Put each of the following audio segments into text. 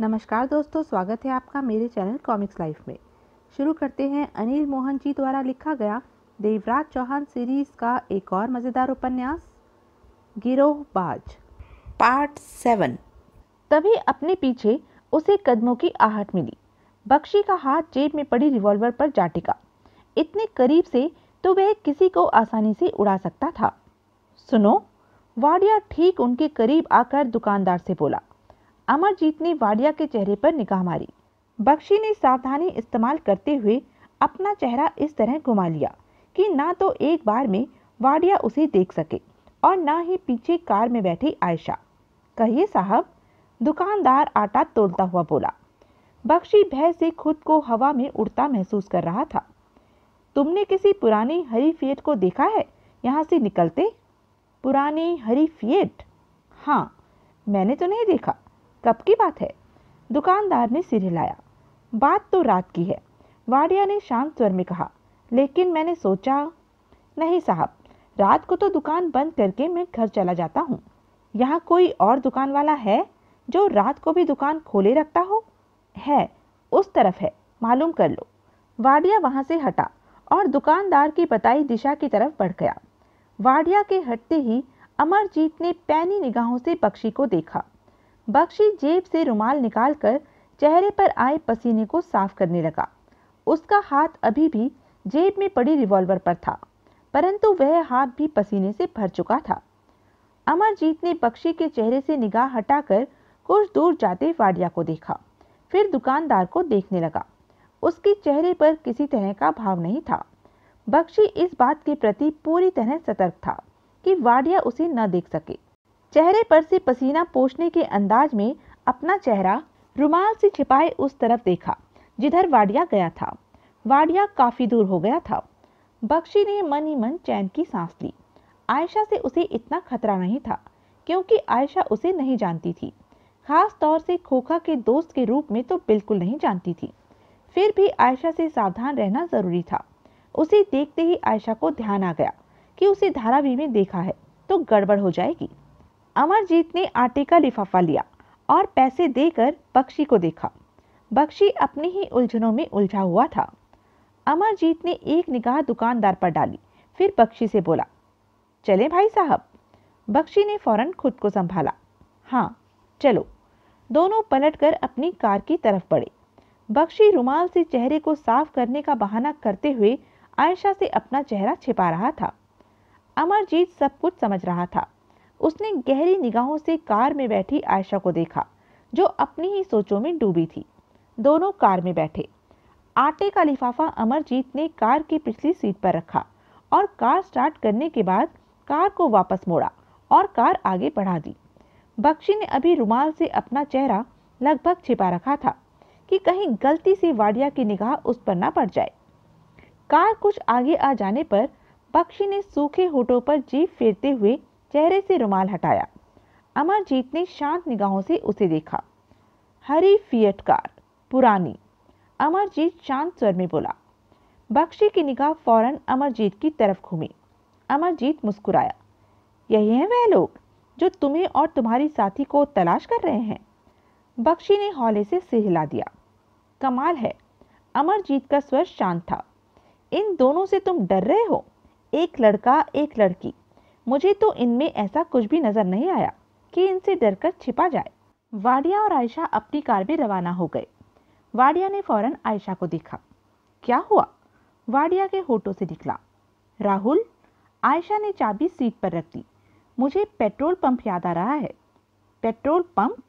नमस्कार दोस्तों, स्वागत है आपका मेरे चैनल कॉमिक्स लाइफ में। शुरू करते हैं अनिल मोहन जी द्वारा लिखा गया देवराज चौहान सीरीज का एक और मज़ेदार उपन्यास गिरोहबाज पार्ट 7। तभी अपने पीछे उसे कदमों की आहट मिली। बख्शी का हाथ जेब में पड़ी रिवॉल्वर पर जा टिका। इतने करीब से तो वह किसी को आसानी से उड़ा सकता था। सुनो, वाडिया ठीक उनके करीब आकर दुकानदार से बोला। अमरजीत ने वाडिया के चेहरे पर निगाह मारी। बख्शी ने सावधानी इस्तेमाल करते हुए अपना चेहरा इस तरह घुमा लिया कि ना तो एक बार में वाडिया उसे देख सके और ना ही पीछे कार में बैठी आयशा। कहिए साहब, दुकानदार आटा तोलता हुआ बोला। बख्शी भय से खुद को हवा में उड़ता महसूस कर रहा था। तुमने किसी पुरानी हरी फिएट को देखा है यहाँ से निकलते? पुरानी हरी फिएट? हाँ, मैंने तो नहीं देखा। कब की बात है? दुकानदार ने सिर हिलाया। बात तो रात की है, वाडिया ने शांत स्वर में कहा। लेकिन मैंने सोचा। नहीं साहब, रात को तो दुकान बंद करके मैं घर चला जाता हूँ। यहाँ कोई और दुकान वाला है जो रात को भी दुकान खोले रखता हो? है, उस तरफ है, मालूम कर लो। वाडिया वहां से हटा और दुकानदार की बताई दिशा की तरफ बढ़ गया। वाडिया के हटते ही अमरजीत ने पैनी निगाहों से बख्शी को देखा। बख्शी जेब से रुमाल निकालकर चेहरे पर आए पसीने को साफ करने लगा। उसका हाथ अभी भी जेब में पड़ी रिवॉल्वर पर था, परंतु वह हाथ भी पसीने से भर चुका था। अमरजीत ने बख्शी के चेहरे से निगाह हटाकर कुछ दूर जाते वाडिया को देखा, फिर दुकानदार को देखने लगा। उसके चेहरे पर किसी तरह का भाव नहीं था। बख्शी इस बात के प्रति पूरी तरह सतर्क था कि वाडिया उसे न देख सके। चेहरे पर से पसीना पोंछने के अंदाज में अपना चेहरा रुमाल से छिपाए उस तरफ देखा जिधर वाडिया गया था। वाडिया काफी दूर हो गया था। बख्शी ने मन ही मन चैन की सांस ली। आयशा से उसे इतना खतरा नहीं था, क्योंकि आयशा उसे नहीं जानती थी। खास तौर से खोखा के दोस्त के रूप में तो बिल्कुल नहीं जानती थी। फिर भी आयशा से सावधान रहना जरूरी था। उसे देखते ही आयशा को ध्यान आ गया कि उसे धारावी में देखा है तो गड़बड़ हो जाएगी। अमरजीत ने आटे का लिफाफा लिया और पैसे देकर बख्शी को देखा। बख्शी अपनी ही उलझनों में उलझा हुआ था। अमरजीत ने एक निगाह दुकानदार पर डाली, फिर बख्शी से बोला, चले भाई साहब। बख्शी ने फौरन खुद को संभाला। हाँ, चलो। दोनों पलटकर अपनी कार की तरफ बढ़े। बख्शी रुमाल से चेहरे को साफ करने का बहाना करते हुए आयशा से अपना चेहरा छिपा रहा था। अमरजीत सब कुछ समझ रहा था। उसने गहरी निगाहों से कार में बैठी आयशा को देखा, जो अपनी ही सोचों में डूबी थी। दोनों कार में बैठे। आटे का लिफाफा अमरजीत ने कार की पिछली सीट पर रखा और कार स्टार्ट करने के बाद कार को वापस मोड़ा और कार आगे बढ़ा दी। बख्शी ने अभी रुमाल से अपना चेहरा लगभग छिपा रखा था कि कहीं गलती से वाडिया की निगाह उस पर न पड़ जाए। कार कुछ आगे आ जाने पर बख्शी ने सूखे होठों पर जीभ फेरते हुए चेहरे से रुमाल हटाया। अमरजीत ने शांत निगाहों से उसे देखा। हरी फिएट कार, पुरानी। अमरजीत शांत स्वर में बोला। बख्शी की निगाह फौरन अमरजीत की तरफ घूमी। अमरजीत मुस्कुराया। यही हैं वह लोग जो तुम्हें और तुम्हारी साथी को तलाश कर रहे हैं? बख्शी ने हौले से सिर हिला दिया। कमाल है। अमरजीत का स्वर शांत था। इन दोनों से तुम डर रहे हो? एक लड़का, एक लड़की। मुझे तो इनमें ऐसा कुछ भी नजर नहीं आया कि इनसे डरकर छिपा जाए। वाडिया और आयशा अपनी कार में रवाना हो गए। वाडिया ने फौरन आयशा को देखा। क्या हुआ? वाडिया के होठों से निकला। राहुल। आयशा ने चाबी सीट पर रख दी। मुझे पेट्रोल पंप याद आ रहा है। Petrol pump?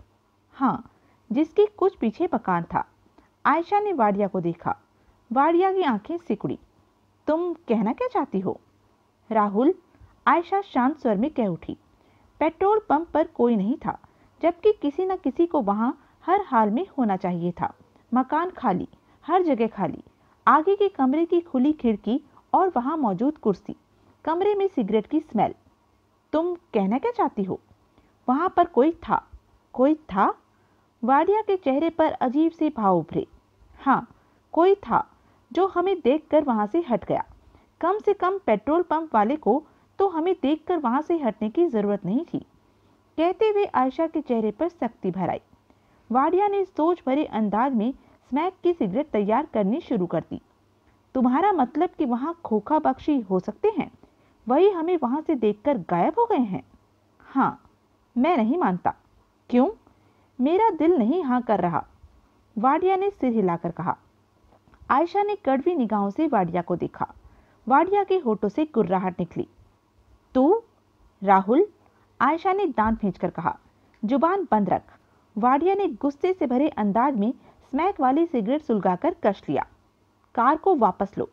हाँ, जिसके कुछ पीछे मकान था। आयशा ने वाडिया को देखा। वाडिया की आंखें सिकुड़ी। तुम कहना क्या चाहती हो? राहुल, आयशा शांत स्वर में कह उठी। पेट्रोल पंप पर कोई नहीं था, जबकि किसी न किसी को वहां हर हाल में होना चाहिए था। मकान खाली, हर जगह खाली। आगे के कमरे की खुली खिड़की और वहां मौजूद कुर्सी। कमरे में सिगरेट की स्मेल। तुम कहना क्या चाहती हो? वहां पर कोई था। कोई था? वाडिया के चेहरे पर अजीब से भाव उभरे। हाँ, कोई था जो हमें देखकर वहां से हट गया। कम से कम पेट्रोल पंप वाले को तो हमें देखकर वहां से हटने की जरूरत नहीं थी। कहते हुए आयशा के चेहरे पर सख्ती भर आई। वाडिया ने सोच भरे अंदाज में स्मैक की सिगरेट तैयार करनी शुरू कर दी। तुम्हारा मतलब कि वहाँ खोखा बख्शी हो सकते हैं, वही हमें वहाँ से देखकर गायब हो गए हैं? हाँ, मैं नहीं मानता। क्यों? मेरा दिल नहीं हाँ कर रहा, वाडिया ने सिर हिलाकर कहा। आयशा ने कड़वी निगाहों से वाडिया को देखा। वाडिया के होठों से गुर्राहट निकली। तू? राहुल, आयशा ने दांत भींचकर कहा। जुबान बंद रख, वाडिया ने गुस्से से भरे अंदाज में स्मैक वाली सिगरेट सुलगाकर कस लिया। कार को वापस लो,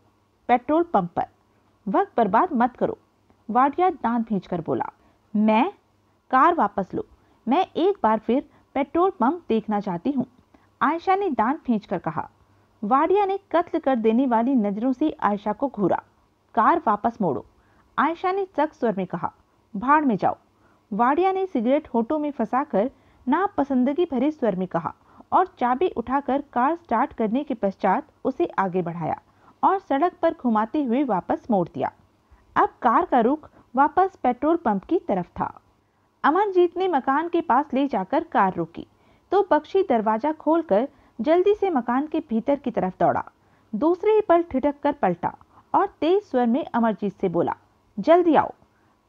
पेट्रोल पंप पर। वक्त बर्बाद मत करो, वाडिया दांत भींचकर बोला। मैं? कार वापस लो, मैं एक बार फिर पेट्रोल पंप देखना चाहती हूँ, आयशा ने दांत भींचकर कहा। वाडिया ने कत्ल कर देने वाली नजरों से आयशा को घूरा। कार वापस मोड़ो, आयशा ने सख्त स्वर में कहा। भाड़ में जाओ, वाडिया ने सिगरेट होठों में फंसाकर नापसंदगी भरे स्वर में कहा और चाबी उठाकर कार स्टार्ट करने के पश्चात उसे आगे बढ़ाया और सड़क पर घुमाते हुए वापस मोड़ दिया। अब कार का रुख वापस पेट्रोल पंप की तरफ था। अमरजीत ने मकान के पास ले जाकर कार रोकी तो बख्शी दरवाजा खोलकर जल्दी से मकान के भीतर की तरफ दौड़ा। दूसरे ही पल ठिठक कर पलटा और तेज स्वर में अमरजीत से बोला, जल्दी आओ।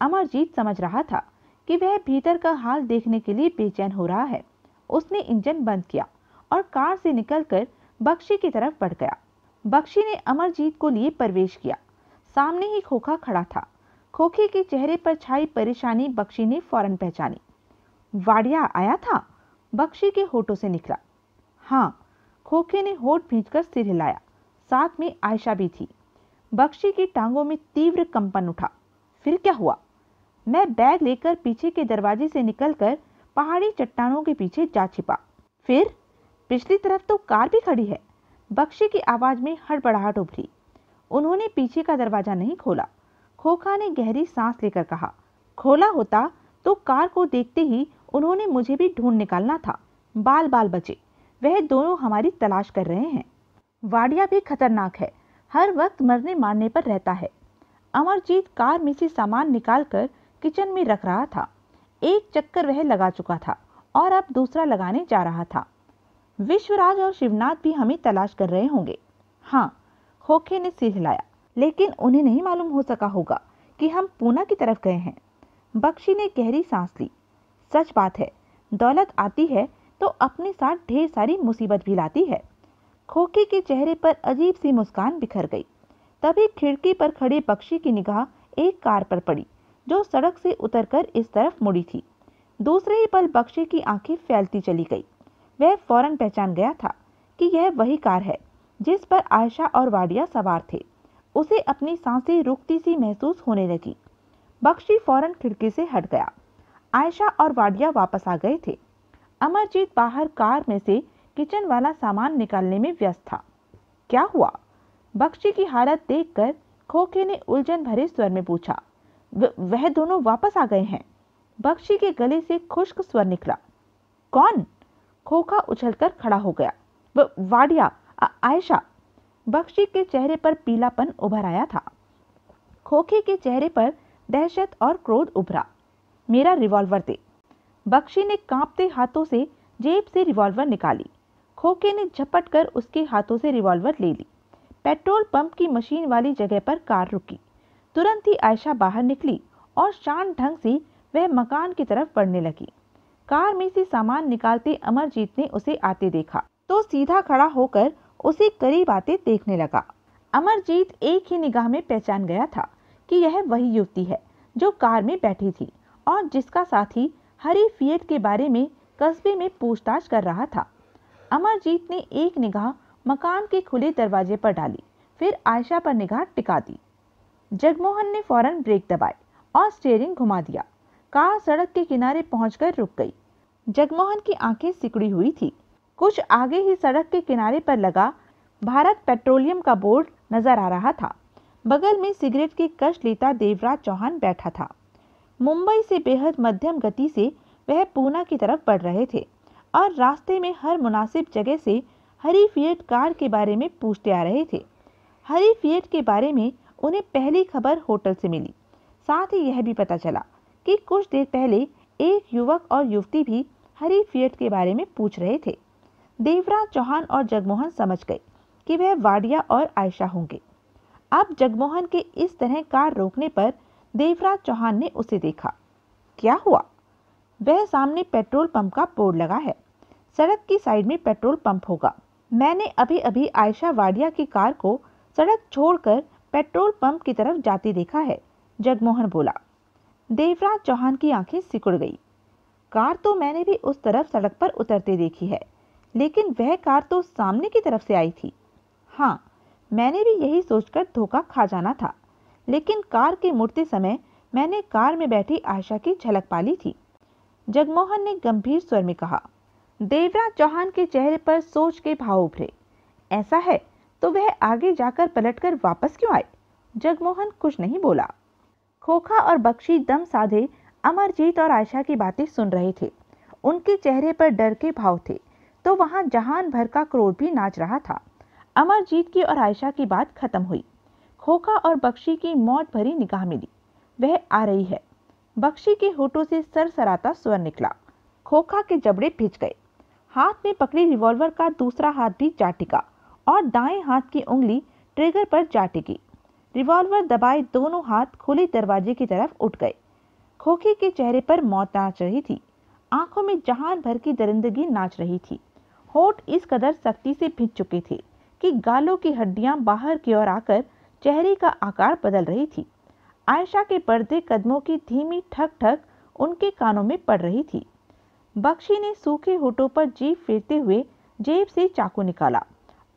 अमरजीत समझ रहा था कि वह भीतर का हाल देखने के लिए बेचैन हो रहा है। उसने इंजन बंद किया और कार से निकलकर बख्शी की तरफ बढ़ गया। बख्शी ने अमरजीत को लिए प्रवेश किया। सामने ही खोखा खड़ा था। खोखे के चेहरे पर छाई परेशानी बख्शी ने फौरन पहचानी। वाडिया आया था? बख्शी के होठों से निकला। हाँ, खोखे ने होठ भींचकर सिर हिलाया। साथ में आयशा भी थी। बख्शी की टांगों में तीव्र कंपन उठा। फिर क्या हुआ? मैं बैग लेकर पीछे के दरवाजे से निकलकर पहाड़ी चट्टानों के पीछे जा छिपा। फिर? पिछली तरफ तो कार भी खड़ी है। बख्शी की आवाज में हड़बड़ाहट उभरी। उन्होंने पीछे का दरवाजा नहीं खोला, खोखा ने गहरी सांस लेकर कहा। खोला होता तो कार को देखते ही उन्होंने मुझे भी ढूंढ निकालना था। बाल बाल बचे, वह दोनों हमारी तलाश कर रहे हैं। वाडिया भी खतरनाक है, हर वक्त मरने मारने पर रहता है। अमरजीत कार में से सामान निकालकर किचन में रख रहा था। एक चक्कर वह लगा चुका था और अब दूसरा लगाने जा रहा था। विश्वराज और शिवनाथ भी हमें तलाश कर रहे होंगे। हाँ, खोखे ने सिर हिलाया, लेकिन उन्हें नहीं मालूम हो सका होगा कि हम पूना की तरफ गए हैं। बख्शी ने गहरी सांस ली। सच बात है, दौलत आती है तो अपने साथ ढेर सारी मुसीबत भी लाती है। खोखे के चेहरे पर अजीब सी मुस्कान बिखर गई। तभी खिड़की पर खड़े बख्शी की निगाह एक कार पर पड़ी जो सड़क से उतरकर इस तरफ मुड़ी थी। दूसरे ही पल बख्शी की आंखें फैलती चली गई। वह फौरन पहचान गया था कि यह वही कार है जिस पर आयशा और वाडिया सवार थे। उसे अपनी सांसें रुकती सी महसूस होने लगी। बख्शी फौरन खिड़की से हट गया। आयशा और वाडिया वापस आ गए थे। अमरजीत बाहर कार में से किचन वाला सामान निकालने में व्यस्त था। क्या हुआ? बख्शी की हालत देखकर खोखे ने उलझन भरे स्वर में पूछा। वह दोनों वापस आ गए हैं। बख्शी के गले से खुश्क स्वर निकला। कौन? खोखा उछलकर खड़ा हो गया। वाडिया, आयशा। बख्शी के चेहरे पर पीलापन उभर आया था। खोखे के चेहरे पर दहशत और क्रोध उभरा। मेरा रिवॉल्वर दे। बख्शी ने कांपते हाथों से जेब से रिवॉल्वर निकाली। खोखे ने झपट कर उसके हाथों से रिवॉल्वर ले ली। पेट्रोल पंप की मशीन वाली जगह पर कार रुकी। तुरंत ही आयशा बाहर निकली और शांत ढंग से वह मकान की तरफ बढ़ने लगी। कार में से सामान निकालते अमरजीत ने उसे आते देखा तो सीधा खड़ा होकर उसे करीब आते देखने लगा। अमरजीत एक ही निगाह में पहचान गया था कि यह वही युवती है जो कार में बैठी थी और जिसका साथी हरी फिएट के बारे में कस्बे में पूछताछ कर रहा था। अमरजीत ने एक निगाह मकान के खुले दरवाजे पर डाली, फिर आयशा पर निगाह टिका दी। जगमोहन ने फौरन ब्रेक दबाए और स्टीयरिंग घुमा दिया। कार सड़क के किनारे पहुंचकर रुक गई। जगमोहन की आंखें सिकुड़ी हुई थी। कुछ आगे ही सड़क के किनारे पर लगा भारत पेट्रोलियम का बोर्ड नजर आ रहा था। बगल में सिगरेट की कश लेता देवराज चौहान बैठा था। मुंबई से बेहद मध्यम गति से वह पूना की तरफ बढ़ रहे थे और रास्ते में हर मुनासिब जगह से हरी फिएट कार के बारे में पूछते आ रहे थे। हरी फिएट के बारे में उन्हें पहली खबर होटल से मिली। साथ ही यह भी पता चला कि कुछ देर पहले एक युवक और युवती भी हरी फिएट के बारे में पूछ रहे थे। देवराज चौहान और जगमोहन समझ गए कि वह वाडिया और आयशा होंगे। अब जगमोहन के इस तरह कार रोकने पर देवराज चौहान ने उसे देखा। क्या हुआ? वह सामने पेट्रोल पंप का बोर्ड लगा है। सड़क की साइड में पेट्रोल पंप होगा। मैंने अभी अभी आयशा वाडिया की कार को सड़क छोड़कर पेट्रोल पंप की तरफ जाती देखा है, जगमोहन बोला। देवराज चौहान की आंखें सिकुड़ गई। कार तो मैंने भी उस तरफ सड़क पर उतरते देखी है, लेकिन वह कार तो सामने की तरफ से आई थी। हाँ, मैंने भी यही सोचकर धोखा खा जाना था, लेकिन कार के मुड़ते समय मैंने कार में बैठी आयशा की झलक पाली थी, जगमोहन ने गंभीर स्वर में कहा। देवराज चौहान के चेहरे पर सोच के भाव उभरे। ऐसा है तो वह आगे जाकर पलटकर वापस क्यों आए? जगमोहन कुछ नहीं बोला। खोखा और बख्शी दम साधे अमरजीत और आयशा की बातें सुन रहे थे। उनके चेहरे पर डर के भाव थे, तो वहां जहान भर का क्रोध भी नाच रहा था। अमरजीत की और आयशा की बात खत्म हुई। खोखा और बख्शी की मौत भरी निगाह मिली। वह आ रही है। बख्शी के होठों से सरसराता स्वर निकला। खोखा के जबड़े भिज गए। हाथ में पकड़ी रिवॉल्वर का दूसरा हाथ भी जा टिका और दाएं हाथ की उंगली ट्रिगर पर जा टिकी। रिवॉल्वर दबाए दोनों हाथ खुले दरवाजे की तरफ उठ गए। खोखे के चेहरे पर मौत नाच रही थी। आंखों में जहान भर की दरिंदगी नाच रही थी। होठ इस कदर सख्ती से भिज चुके थे कि गालों की हड्डियां बाहर की ओर आकर चेहरे का आकार बदल रही थी। आयशा के बढ़ते कदमों की धीमी ठक ठक उनके कानों में पड़ रही थी। बख्शी ने सूखे होठों पर जीभ फेरते हुए जेब से चाकू निकाला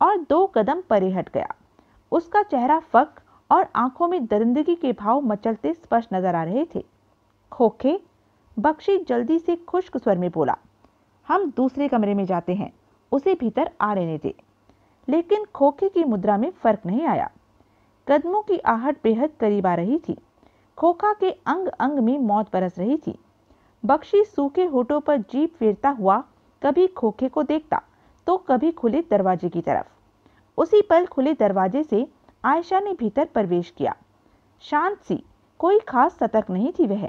और 2 कदम परे हट गया। उसका चेहरा फक और आंखों में दरिंदगी के भाव मचलते स्पष्ट नजर आ रहे थे। खोखे, बख्शी जल्दी से खुश्क स्वर में बोला। हम दूसरे कमरे में जाते हैं, उसे भीतर आ लेने दे। लेकिन खोखे की मुद्रा में फर्क नहीं आया। कदमों की आहट बेहद करीब आ रही थी। खोखा के अंग अंग में मौत बरस रही थी। बख्शी सूखे होठों पर जीभ फेरता हुआ कभी खोखे को देखता तो कभी खुले दरवाजे की तरफ। उसी पल खुले दरवाजे से आयशा ने भीतर प्रवेश किया। शांत सी, कोई खास सतर्क नहीं थी वह।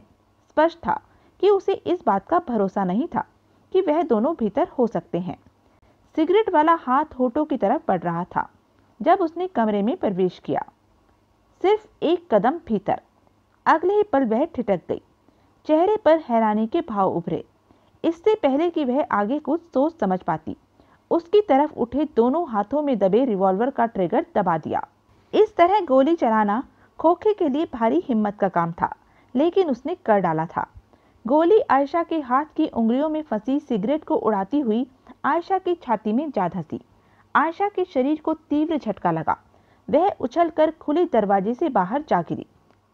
स्पष्ट था कि उसे इस बात का भरोसा नहीं था कि वह दोनों भीतर हो सकते हैं। सिगरेट वाला हाथ होठों की तरफ बढ़ रहा था जब उसने कमरे में प्रवेश किया। सिर्फ 1 कदम भीतर। अगले ही पल वह ठिठक गई। चेहरे पर हैरानी के भाव उभरे। इससे पहले कि वह आगे कुछ सोच समझ पाती, उसकी तरफ उठे दोनों हाथों में दबे रिवॉल्वर का ट्रिगर दबा दिया। इस तरह गोली चलाना खोखे के लिए भारी हिम्मत का काम था, लेकिन उसने कर डाला था। गोली आयशा के हाथ की उंगलियों में फंसी सिगरेट को उड़ाती हुई आयशा की छाती में जा धंसी। आयशा के शरीर को तीव्र झटका लगा। वह उछलकर खुले दरवाजे से बाहर जा गिरी।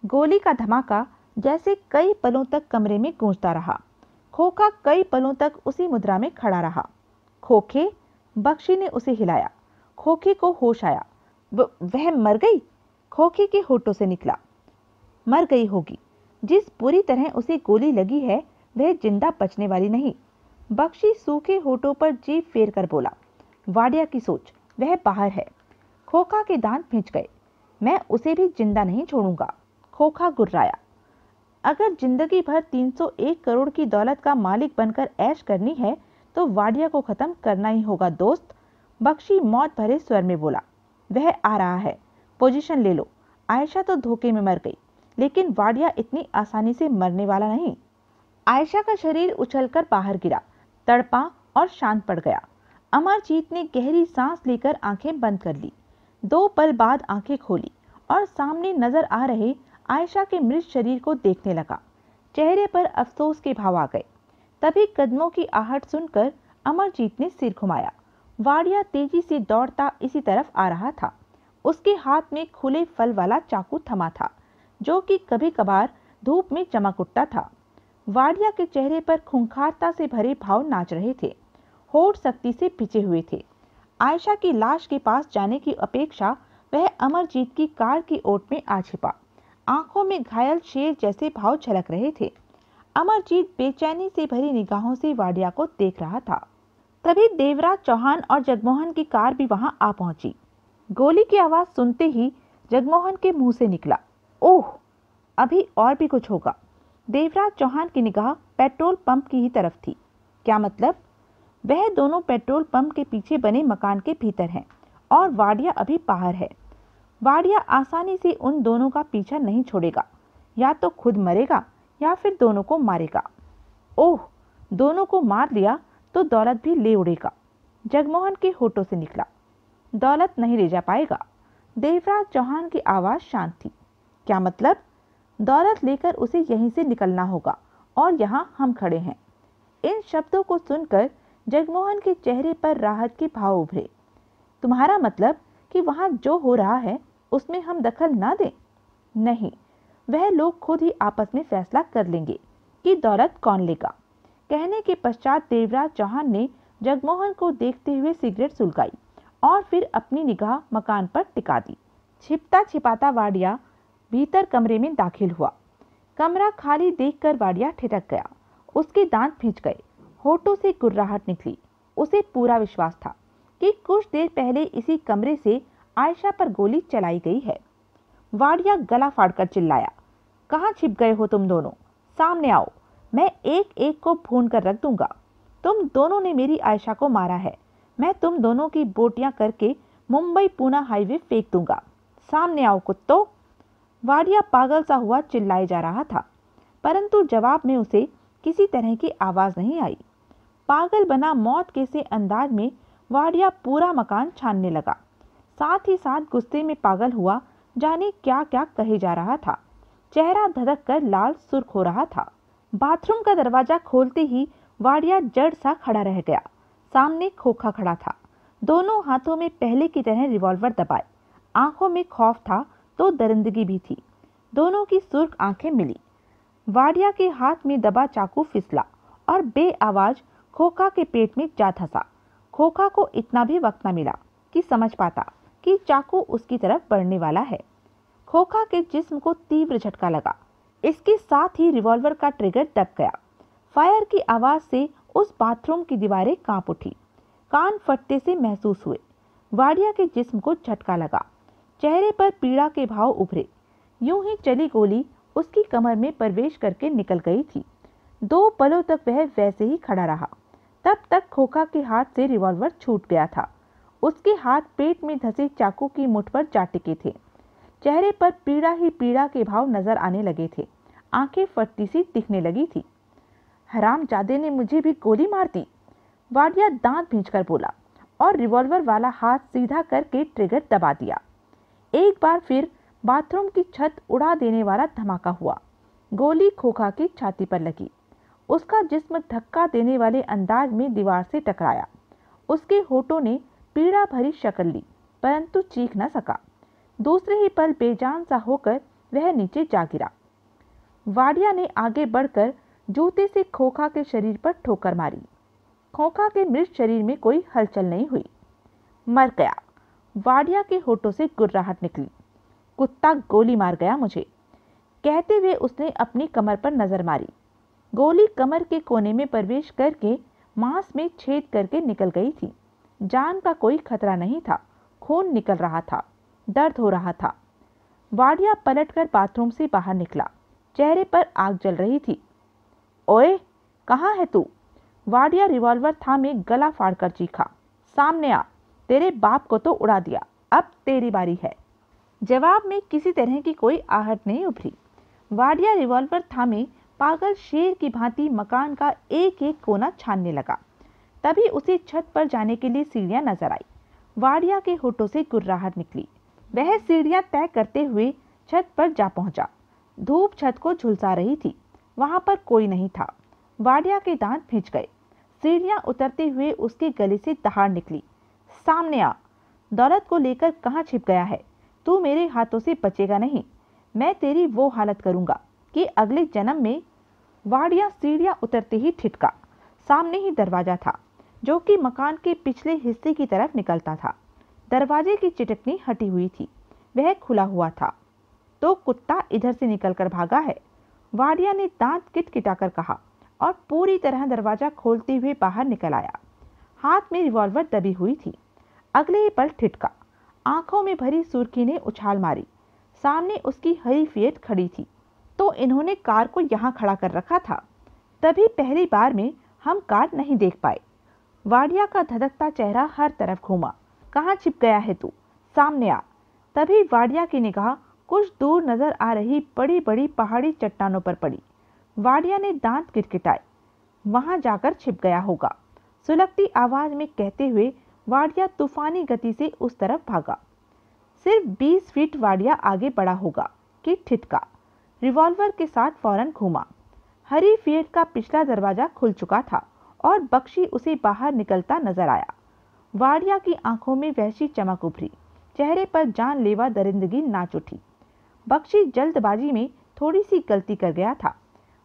गोली का धमाका जैसे कई पलों तक कमरे में गूंजता रहा। खोखा कई पलों तक उसी मुद्रा में खड़ा रहा। खोखे, बख्शी ने उसे हिलाया। खोखे को होश आया। वह मर गई? खोखे के होठों से निकला। मर गई होगी। जिस बुरी तरह उसे गोली लगी है वह जिंदा बचने वाली नहीं। बख्शी सूखे होठों पर जीभ फेर कर बोला। वाडिया की सोच, वह बाहर है। खोखा के दांत भिंच गए। मैं उसे भी जिंदा नहीं छोड़ूंगा, खोखा गुर्राया। अगर जिंदगी भर 301 करोड़ की दौलत का मालिक बनकर ऐश करनी है तो वाडिया को खत्म करना ही होगा दोस्त, बख्शी मौत भरे स्वर में बोला। वह आ रहा है, पोजीशन ले लो। आयशा तो धोखे में मर गई, लेकिन वाडिया इतनी आसानी से मरने वाला नहीं। आयशा का शरीर उछलकर बाहर गिरा, तड़पा और शांत पड़ गया। अमरजीत ने गहरी सांस लेकर आंखें बंद कर ली। 2 पल बाद आंखें खोली और सामने नजर आ रहे आयशा के मृत शरीर को देखने लगा। चेहरे पर अफसोस के भाव आ गए। तभी कदमों की आहट सुनकर अमरजीत ने सिर घुमाया। वाडिया तेजी से दौड़ता इसी तरफ आ रहा था। उसके हाथ में खुले फल वाला चाकू थमा था, जो कि कभी कभार धूप में चमक उठता था। वाडिया के चेहरे पर खूंखारता से भरे भाव नाच रहे थे। होठ सख्ती से पिचे हुए थे। आयशा की लाश के पास जाने की अपेक्षा वह अमरजीत की कार की ओट में आ छिपा। आंखों में घायल शेर जैसे भाव छलक रहे थे। अमरजीत बेचैनी से भरी निगाहों से वाडिया को देख रहा था। तभी देवराज चौहान और जगमोहन की कार भी वहां आ पहुंची। गोली की आवाज सुनते ही जगमोहन के मुंह से निकला, ओह, अभी और भी कुछ होगा। देवराज चौहान की निगाह पेट्रोल पंप की ही तरफ थी। क्या मतलब? वह दोनों पेट्रोल पंप के पीछे बने मकान के भीतर हैं और वाडिया अभी बाहर है। वाडिया आसानी से उन दोनों का पीछा नहीं छोड़ेगा, या तो खुद मरेगा या फिर दोनों को मारेगा। ओह, दोनों को मार दिया तो दौलत भी ले उड़ेगा, जगमोहन के होठों से निकला। दौलत नहीं ले जा पाएगा। देवराज चौहान की आवाज शांत थी। क्या मतलब? दौलत लेकर उसे यहीं से निकलना होगा और यहाँ हम खड़े हैं। इन शब्दों को सुनकर जगमोहन के चेहरे पर राहत के भाव उभरे। तुम्हारा मतलब कि वहाँ जो हो रहा है उसमें हम दखल ना दें? नहीं, वह लोग खुद ही आपस में फैसला कर लेंगे कि दौलत कौन लेगा। कहने के पश्चात देवराज चौहान ने जगमोहन को देखते हुए सिगरेट सुलगाई और फिर अपनी निगाह मकान पर टिका दी। छिपता छिपाता वाडिया भीतर कमरे में दाखिल हुआ। कमरा खाली देखकर वाडिया ठिठक गया। उसके दांत भींच गए, होठों से गुर्राहट निकली। उसे पूरा विश्वास था कि कुछ देर पहले इसी कमरे से आयशा पर गोली चलाई गई है। वाडिया गला फाड़कर चिल्लाया, कहाँ छिप गए हो तुम दोनों? सामने आओ, मैं एक एक को भून कर रख दूंगा। तुम दोनों ने मेरी आयशा को मारा है। मैं तुम दोनों की बोटियां करके मुंबई पूना हाईवे फेंक दूंगा। सामने आओ कुत्तों। वाडिया पागल सा हुआ चिल्लाए जा रहा था, परंतु जवाब में उसे किसी तरह की आवाज नहीं आई। पागल बना मौत के से अंदाज में वाडिया पूरा मकान छानने लगा। साथ ही साथ गुस्से में पागल हुआ, जाने क्या क्या कहे जा रहा था। चेहरा धधक कर लाल सुर्ख हो रहा था। बाथरूम का दरवाजा खोलते ही वाडिया जड़ सा खड़ा रह गया। सामने खोखा खड़ा था, दोनों हाथों में पहले की तरह रिवॉल्वर दबाए। आंखों में खौफ था तो दरिंदगी भी थी। दोनों की सुर्ख आंखें मिली। वाडिया के हाथ में दबा चाकू फिसला और बेआवाज खोखा के पेट में जा धंसा। खोखा को इतना भी वक्त न मिला कि समझ पाता कि चाकू उसकी तरफ बढ़ने वाला है। खोखा के जिस्म को तीव्र झटका लगा। इसके साथ ही रिवॉल्वर का ट्रिगर दब गया। फायर की आवाज से उस बाथरूम की दीवारें कांप उठी। कान फटते से महसूस हुए। वाडिया के जिस्म को झटका लगा। चेहरे पर पीड़ा के भाव उभरे। यूं ही चली गोली उसकी कमर में प्रवेश करके निकल गई थी। 2 पलों तक वह वैसे ही खड़ा रहा। तब तक खोखा के हाथ से रिवॉल्वर छूट गया था। उसके हाथ पेट में धंसे चाकू की मुठ पर जा टिके थे। चेहरे पर पीड़ा ही पीड़ा के भाव नजर आने लगे थे। आंखें फटती सी दिखने लगी थी। हरामजादे ने मुझे भी गोली मार दी, वाडिया दांत भींचकर बोला और रिवॉल्वर वाला हाथ सीधा करके ट्रिगर दबा दिया। एक बार फिर बाथरूम की छत उड़ा देने वाला धमाका हुआ। गोली खोखा की छाती पर लगी। उसका जिस्म धक्का देने वाले अंदाज में दीवार से टकराया। उसके होठों ने पीड़ा भरी शक्ल ली, परंतु चीख न सका। दूसरे ही पल बेजान सा होकर वह नीचे जा गिरा। वाडिया ने आगे बढ़कर जूते से खोखा के शरीर पर ठोकर मारी। खोखा के मृत शरीर में कोई हलचल नहीं हुई। मर गया। वाडिया के होठों से गुर्राहट निकली। कुत्ता गोली मार गया मुझे। कहते हुए उसने अपनी कमर पर नजर मारी। गोली कमर के कोने में प्रवेश करके मांस में छेद करके निकल गई थी। जान का कोई खतरा नहीं था। खून निकल रहा था, दर्द हो रहा था। वाडिया पलटकर बाथरूम से बाहर निकला। चेहरे पर आग जल रही थी। ओए, कहाँ है तू? वाडिया रिवॉल्वर थामे गला फाड़कर चीखा। सामने आ, तेरे बाप को तो उड़ा दिया, अब तेरी बारी है। जवाब में किसी तरह की कोई आहट नहीं उभरी। वाडिया रिवॉल्वर थामे पागल शेर की भांति मकान का एक एक कोना छानने लगा। तभी उसे छत पर जाने के लिए सीढ़ियां नजर आई। वाडिया के होठों से गुर्राहट निकली। वह सीढ़ियां तय करते हुए छत पर जा पहुंचा। धूप छत को झुलसा रही थी। वहां पर कोई नहीं था। वाडिया के दांत भींच गए। सीढ़ियां उतरते हुए उसके गले से दहाड़ निकली। सामने आ, दौलत को लेकर कहाँ छिप गया है? तू मेरे हाथों से बचेगा नहीं। मैं तेरी वो हालत करूंगा कि अगले जन्म में। वाडिया सीढ़ियां उतरते ही ठिठका। सामने ही दरवाजा था, जो कि मकान के पिछले हिस्से की तरफ निकलता था। दरवाजे की चिटकनी हटी हुई थी, वह खुला हुआ था। तो कुत्ता इधर से निकलकर भागा है, वाडिया ने दांत किटकिटाकर कहा और पूरी तरह दरवाजा खोलते हुए बाहर निकल आया। हाथ में रिवॉल्वर दबी हुई थी। अगले ही पल ठिठका। आंखों में भरी सुर्खी ने उछाल मारी। सामने उसकी हरी फिएट खड़ी थी। तो इन्होंने कार को यहाँ खड़ा कर रखा था। तभी पहली बार में हम कार नहीं देख पाए। वाडिया का धधकता चेहरा हर तरफ घूमा। कहाँ छिप गया है तू? सामने आ। तभी वाडिया की निगाह कुछ दूर नजर आ रही बड़ी बड़ी पहाड़ी चट्टानों पर पड़ी। वाडिया ने दांत किटकिटाए। वहां जाकर छिप गया होगा, सुलगती आवाज में कहते हुए वाडिया तूफानी गति से उस तरफ भागा। सिर्फ 20 फीट वाडिया आगे बढ़ा होगा कि ठिठका रिवॉल्वर के साथ फौरन घूमा। हरी फील्ड का पिछला दरवाजा खुल चुका था और बख्शी उसे बाहर निकलता नजर आया। वाडिया की आंखों में वहशी चमक उभरी, चेहरे पर जानलेवा दरिंदगी नाच उठी। बख्शी जल्दबाजी में थोड़ी सी गलती कर गया था।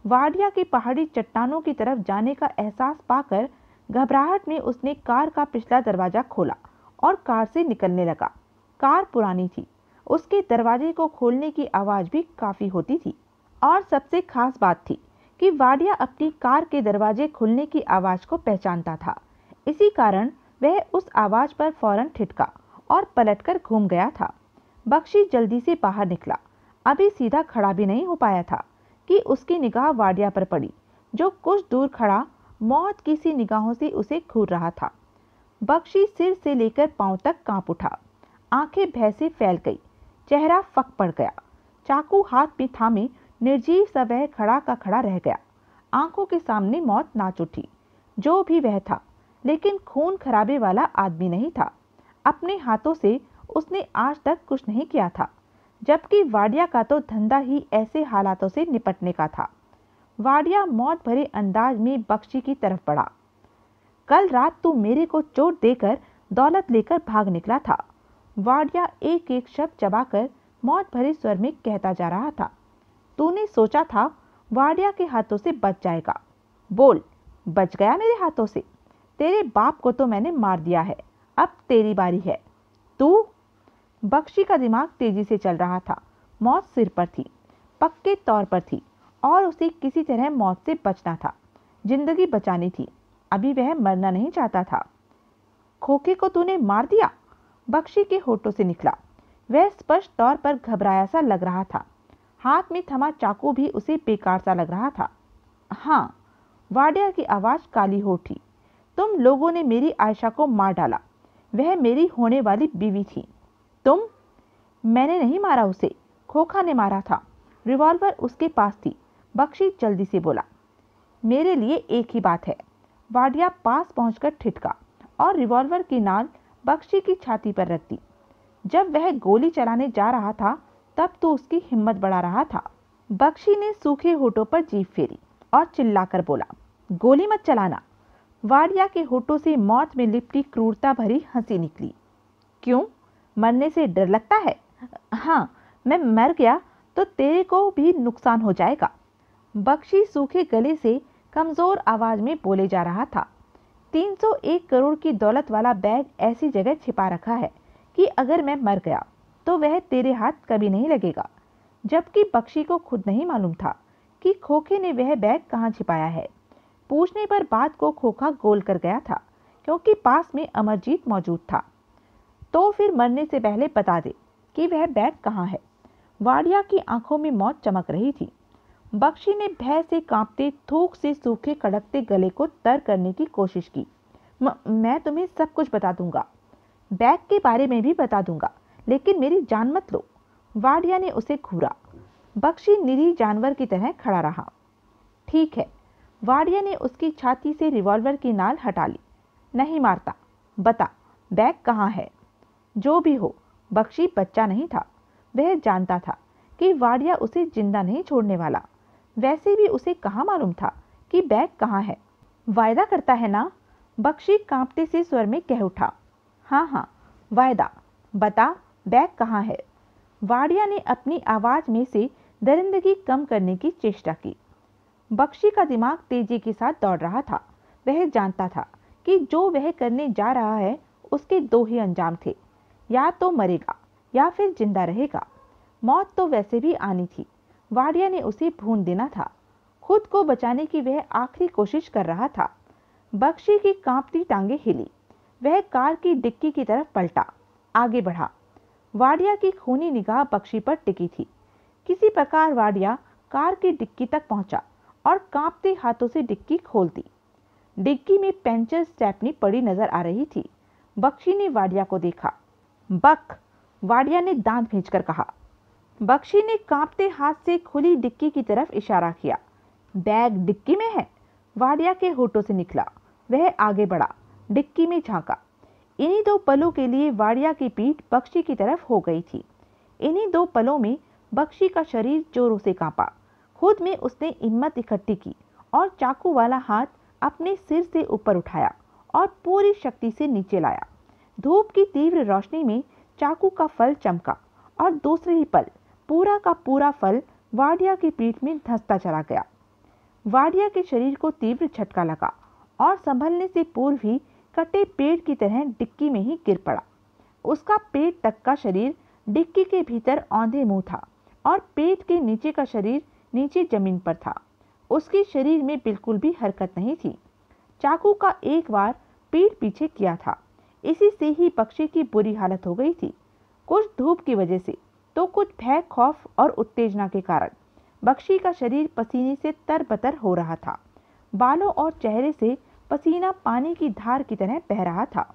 वाडिया की पहाड़ी चट्टानों की तरफ जाने का एहसास पाकर घबराहट में उसने कार का पिछला दरवाजा खोला और कार से निकलने लगा। कार पुरानी थी, उसके दरवाजे को खोलने की आवाज भी काफी होती थी। और सबसे खास बात थी कि वाडिया अपनी कार के दरवाजे खुलने की आवाज को पहचानता था। इसी कारण वह उस आवाज पर फौरन ठिठका और पलटकर घूम गया था। बख्शी जल्दी से बाहर निकला। अभी सीधा खड़ा भी नहीं हो पाया था कि उसकी निगाह वाडिया पर पड़ी, जो कुछ दूर खड़ा मौत की सी निगाहों से उसे घूर रहा था। बख्शी सिर से लेकर पांव तक कांप उठा, आंखें भय से फैल गई, चेहरा फक पड़ गया। चाकू हाथ में थामे निर्जीव सा वह खड़ा का खड़ा रह गया। आंखों के सामने मौत नाच उठी। जो भी वह था, लेकिन खून खराबे वाला आदमी नहीं था। अपने हाथों से उसने आज तक कुछ नहीं किया था, जबकि वाडिया का तो धंधा ही ऐसे हालातों से निपटने का था। वाडिया मौत भरे अंदाज में बख्शी की तरफ बढ़ा। कल रात तू मेरे को चोट देकर दौलत लेकर भाग निकला था। वाडिया एक एक शब्द चबाकर मौत भरे स्वर में कहता जा रहा था। तूने सोचा था वाडिया के हाथों से बच जाएगा। बोल, बच गया मेरे हाथों से? तेरे बाप को तो मैंने मार दिया है, अब तेरी बारी है। तू? बख्शी का दिमाग तेजी से चल रहा था। मौत सिर पर थी, पक्के तौर पर थी, और उसे किसी तरह मौत से बचना था, जिंदगी बचानी थी। अभी वह मरना नहीं चाहता था। खोखे को तूने मार दिया? बख्शी के होठों से निकला। वह स्पष्ट तौर पर घबराया सा लग रहा था। हाथ में थमा चाकू भी उसे बेकार सा लग रहा था। हाँ, वाडिया की आवाज काली हो उठी। तुम लोगों ने मेरी आयशा को मार डाला। वह मेरी होने वाली बीवी थी। तुम? मैंने नहीं मारा उसे, खोखा ने मारा था। रिवॉल्वर उसके पास थी। बख्शी जल्दी से बोला। मेरे लिए एक ही बात है। वाडिया पास पहुंचकर ठिठका और रिवॉल्वर की नाल बख्शी की छाती पर रख दी। जब वह गोली चलाने जा रहा था, तब तो उसकी हिम्मत बढ़ा रहा था। बख्शी ने सूखे होठों पर जीभ फेरी और चिल्लाकर बोला, गोली मत चलाना। वाडिया के होठों से मौत में लिपटी क्रूरता भरी हंसी निकली। क्यों, मरने से डर लगता है? हाँ, मैं मर गया तो तेरे को भी नुकसान हो जाएगा। बख्शी सूखे गले से कमजोर आवाज में बोले जा रहा था। 301 करोड़ की दौलत वाला बैग ऐसी जगह छिपा रखा है कि अगर मैं मर गया तो वह तेरे हाथ कभी नहीं लगेगा। जबकि बख्शी को खुद नहीं मालूम था कि खोखे ने वह बैग कहाँ छिपाया है। पूछने पर बात को खोखा गोल कर गया था, क्योंकि पास में अमरजीत मौजूद था। तो फिर मरने से पहले बता दे कि वह बैग कहाँ है। वाडिया की आंखों में मौत चमक रही थी। बख्शी ने भय से कांपते, थूक से सूखे कड़कते गले को तर करने की कोशिश की। मैं तुम्हें सब कुछ बता दूंगा, बैग के बारे में भी बता दूंगा, लेकिन मेरी जान मत लो। वाडिया ने उसे घूरा। बख्शी निरीह जानवर की तरह खड़ा रहा। ठीक है। वाडिया ने उसकी छाती से रिवॉल्वर की नाल हटा ली। नहीं मारता, बता बैग कहाँ है। जो भी हो, बख्शी बच्चा नहीं था। वह जानता था कि वाडिया उसे जिंदा नहीं छोड़ने वाला। वैसे भी उसे कहाँ मालूम था कि बैग कहाँ है। वायदा करता है ना? बख्शी कांपते से स्वर में कह उठा। हाँ हाँ, वायदा। बता बैग कहाँ है। वाडिया ने अपनी आवाज में से दरिंदगी कम करने की चेष्टा की। बख्शी का दिमाग तेजी के साथ दौड़ रहा था। वह जानता था कि जो वह करने जा रहा है उसके दो ही अंजाम थे, या तो मरेगा या फिर जिंदा रहेगा। मौत तो वैसे भी आनी थी। वाडिया ने उसे भून देना था। खुद को बचाने की वह आखिरी कोशिश कर रहा था। बख्शी की कांपती टांगें हिली। वह कार की डिक्की की तरफ पलटा, आगे बढ़ा। वाडिया की खूनी निगाह बख्शी पर टिकी थी। किसी प्रकार वाडिया कार की डिक्की तक पहुंचा और कांपते हाथों से डिक्की खोल दी। डिग्गी में पंचर स्टेपनी पड़ी नजर आ रही थी। बख्शी ने वाडिया को देखा। बक, वाडिया ने दांत भींचकर कहा। बख्शी ने कांपते हाथ से खुली डिक्की की तरफ इशारा किया। बैग डिक्की में है, वाडिया के होठों से निकला। वह आगे बढ़ा, डिक्की में झांका। इन्हीं 2 पलों के लिए वाडिया की पीठ बख्शी की तरफ हो गई थी। इन्हीं 2 पलों में बख्शी का शरीर जोरों से कांपा। खुद में उसने हिम्मत इकट्ठी की और चाकू वाला हाथ अपने सिर से ऊपर उठाया और पूरी शक्ति से नीचे लाया। धूप की तीव्र रोशनी में चाकू का फल चमका और दूसरे ही पल पूरा का पूरा फल वाडिया की पीठ में धंसता चला गया। वाडिया के शरीर को तीव्र झटका लगा और संभलने से पूर्व ही कटे पेड़ की तरह डिक्की में ही गिर पड़ा। उसका पेट तक का शरीर डिक्की के भीतर औंधे मुंह था और पेट के नीचे का शरीर नीचे जमीन पर था। उसके शरीर में बिल्कुल भी हरकत नहीं थी। चाकू का एक वार पीठ पीछे किया था। इसी से ही बख्शी की बुरी हालत हो गई थी, कुछ धूप की वजह से तो कुछ भय, खौफ और उत्तेजना के कारण। बख्शी का शरीर पसीने से तरबतर हो रहा था। बालों और चेहरे से पसीना पानी की धार की तरह बह रहा था।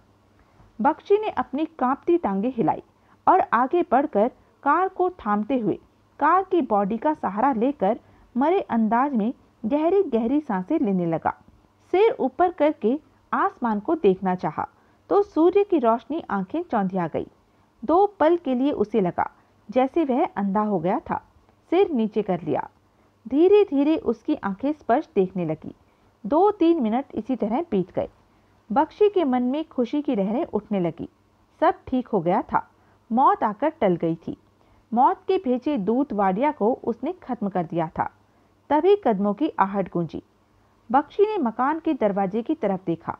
बख्शी ने अपनी कांपती टांगें हिलाई और आगे बढ़कर कार को थामते हुए कार की बॉडी का सहारा लेकर मरे अंदाज में गहरी गहरी सांसें लेने लगा। सिर ऊपर करके आसमान को देखना चाहा तो सूर्य की रोशनी आंखें चौंधिया गई। 2 पल के लिए उसे लगा जैसे वह अंधा हो गया था। सिर नीचे कर लिया। धीरे धीरे उसकी आंखें स्पष्ट देखने लगी। 2-3 मिनट इसी तरह बीत गए। बख्शी के मन में खुशी की लहरें उठने लगी। सब ठीक हो गया था। मौत आकर टल गई थी। मौत के भेजे दूत वाडिया को उसने खत्म कर दिया था। तभी कदमों की आहट गूंजी। बख्शी ने मकान के दरवाजे की तरफ देखा।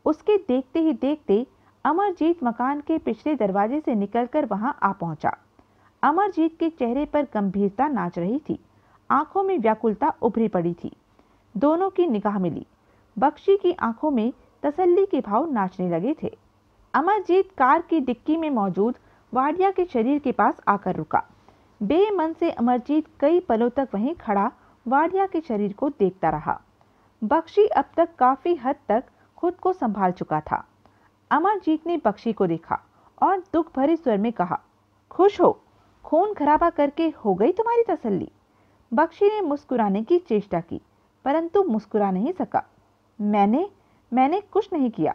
उसके देखते ही देखते अमरजीत मकान के पिछले दरवाजे से निकलकर वहां आ पहुंचा। अमरजीत के चेहरे पर गंभीरता नाच रही थी, आंखों में व्याकुलता उभरी पड़ी थी। दोनों की निगाह मिली। बख्शी की आंखों में तसल्ली के भाव नाचने लगे थे। अमरजीत कार की डिक्की में मौजूद वाडिया के शरीर के पास आकर रुका। बेमन से अमरजीत कई पलों तक वहीं खड़ा वाडिया के शरीर को देखता रहा। बख्शी अब तक काफी हद तक खुद को संभाल चुका था। अमरजीत ने बख्शी को देखा और दुख भरे स्वर में कहा, खुश हो? खून खराबा करके हो गई तुम्हारी तसल्ली? बख्शी ने मुस्कुराने की चेष्टा की परंतु मुस्कुरा नहीं सका। मैंने कुछ नहीं किया।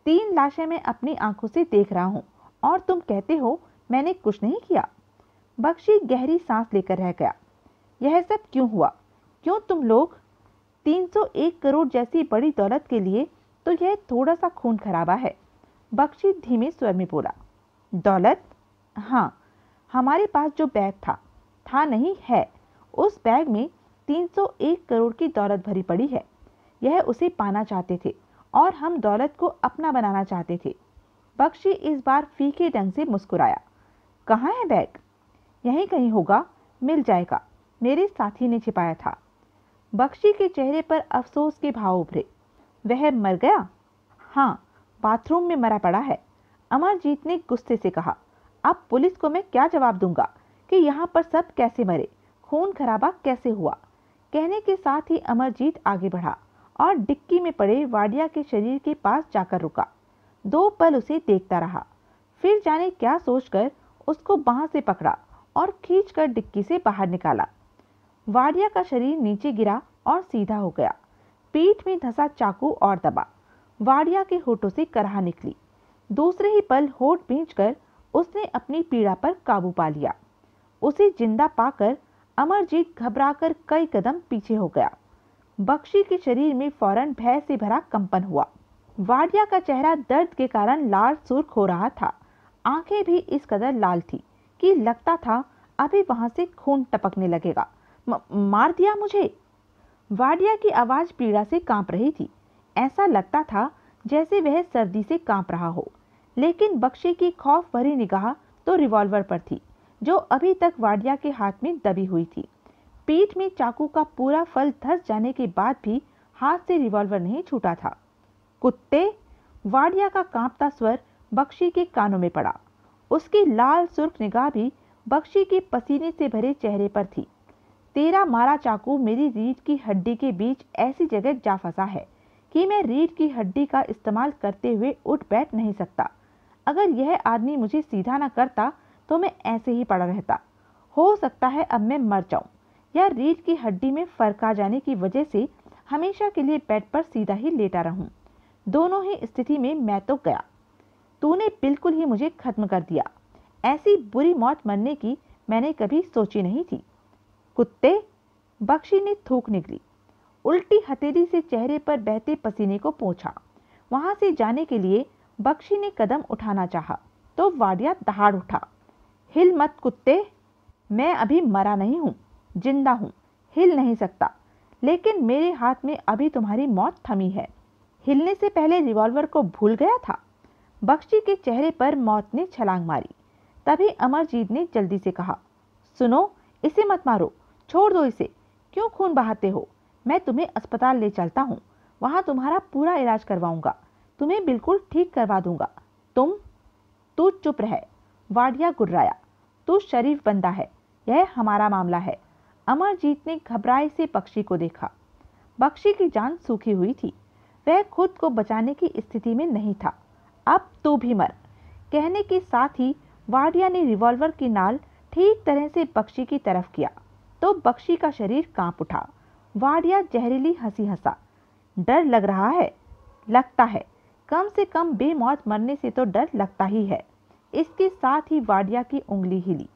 3 लाशें मैं अपनी आंखों से देख रहा हूं और तुम कहते हो मैंने कुछ नहीं किया। बख्शी गहरी सांस लेकर रह गया। यह सब क्यों हुआ? क्यों तुम लोग? 301 करोड़ जैसी बड़ी दौलत के लिए तो यह थोड़ा सा खून खराबा है। बख्शी धीमे स्वर में बोला। दौलत? हाँ, हमारे पास जो बैग था नहीं है, उस बैग में 301 करोड़ की दौलत भरी पड़ी है। यह उसे पाना चाहते थे और हम दौलत को अपना बनाना चाहते थे। बख्शी इस बार फीके ढंग से मुस्कुराया। कहाँ है बैग? यहीं कहीं होगा, मिल जाएगा, मेरे साथी ने छिपाया था। बख्शी के चेहरे पर अफसोस के भाव उभरे। वह मर गया? हाँ, बाथरूम में मरा पड़ा है। अमरजीत ने गुस्से से कहा। अब पुलिस को मैं क्या जवाब दूंगा कि यहाँ पर सब कैसे मरे, खून खराबा कैसे हुआ? कहने के साथ ही अमरजीत आगे बढ़ा और डिक्की में पड़े वाडिया के शरीर के पास जाकर रुका। 2 पल उसे देखता रहा, फिर जाने क्या सोचकर उसको बांह से पकड़ा और खींचकर डिक्की से बाहर निकाला। वाडिया का शरीर नीचे गिरा और सीधा हो गया। पीठ में धंसा चाकू और दबा। वाडिया के होठों से कराह निकली। दूसरे ही पल होठ भींचकर उसने अपनी पीड़ा पर काबू पा लिया। उसे जिंदा पाकर अमरजीत घबराकर कई कदम पीछे हो गया। बख्शी के शरीर में फौरन भय से भरा कंपन हुआ। वाडिया का चेहरा दर्द के कारण लाल सुर्ख हो रहा था। आंखें भी इस कदर लाल थी कि लगता था अभी वहां से खून टपकने लगेगा। मार दिया मुझे? वाडिया की आवाज पीड़ा से कांप रही थी। ऐसा लगता था जैसे वह सर्दी से कांप रहा हो। लेकिन बख्शी की खौफ भरी निगाह तो रिवॉल्वर पर थी जो अभी तक वाडिया के हाथ में दबी हुई थी। पीठ में चाकू का पूरा फल धंस जाने के बाद भी हाथ से रिवॉल्वर नहीं छूटा था। कुत्ते! वाडिया का कांपता स्वर बख्शी के कानों में पड़ा। उसकी लाल सुर्ख निगाह भी बख्शी के पसीने से भरे चेहरे पर थी। तेरा मारा चाकू मेरी रीढ़ की हड्डी के बीच ऐसी जगह जा फंसा है कि मैं रीढ़ की हड्डी का इस्तेमाल करते हुए उठ बैठ नहीं सकता। अगर यह आदमी मुझे सीधा न करता तो मैं ऐसे ही पड़ा रहता। हो सकता है अब मैं मर जाऊं या रीढ़ की हड्डी में फर्क आ जाने की वजह से हमेशा के लिए बेड पर सीधा ही लेटा रहूं। दोनों ही स्थिति में मैं तो गया। तूने बिल्कुल ही मुझे खत्म कर दिया। ऐसी बुरी मौत मरने की मैंने कभी सोची नहीं थी। कुत्ते! बख्शी ने थूक निकली। उल्टी हथेली से चेहरे पर बहते पसीने को पोंछा। वहां से जाने के लिए बख्शी ने कदम उठाना चाहा तो वाडिया दहाड़ उठा। हिल मत कुत्ते! मैं अभी मरा नहीं हूं, जिंदा हूं, हिल नहीं सकता, लेकिन मेरे हाथ में अभी तुम्हारी मौत थमी है। हिलने से पहले रिवॉल्वर को भूल गया था। बख्शी के चेहरे पर मौत ने छलांग मारी। तभी अमरजीत ने जल्दी से कहा, सुनो, इसे मत मारो, छोड़ दो इसे। क्यों खून बहाते हो? मैं तुम्हें अस्पताल ले चलता हूँ, वहां तुम्हारा पूरा इलाज करवाऊंगा, तुम्हें बिल्कुल ठीक करवा दूंगा। तू चुप रह, वाडिया गुर्राया। तू शरीफ बंदा है, यह हमारा मामला है। अमरजीत ने घबराए से बख्शी को देखा। बख्शी की जान सूखी हुई थी, वह खुद को बचाने की स्थिति में नहीं था। अब तू भी मर, कहने के साथ ही वाडिया ने रिवॉल्वर की नाल ठीक तरह से बख्शी की तरफ किया तो बख्शी का शरीर कांप उठा। वाडिया जहरीली हंसी हंसा। डर लग रहा है? लगता है, कम से कम बेमौत मरने से तो डर लगता ही है। इसके साथ ही वाडिया की उंगली हिली।